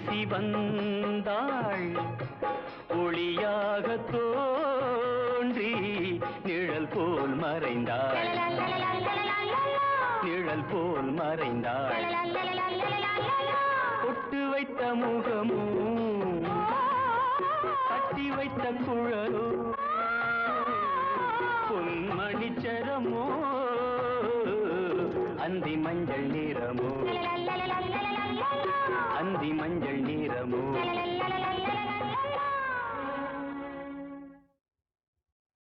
வீசி வந்தாள் ஒளியாக தோன்றி நிழல் போல் மறைந்தாள் நிழல் போல் மறைந்தாள் பொட்டு வைத்த முகமோ கட்டி வைத்த குழலோ பொன்மணிச்சரமோ அந்தி மஞ்சள் நிறமோ அந்தி மஞ்சள்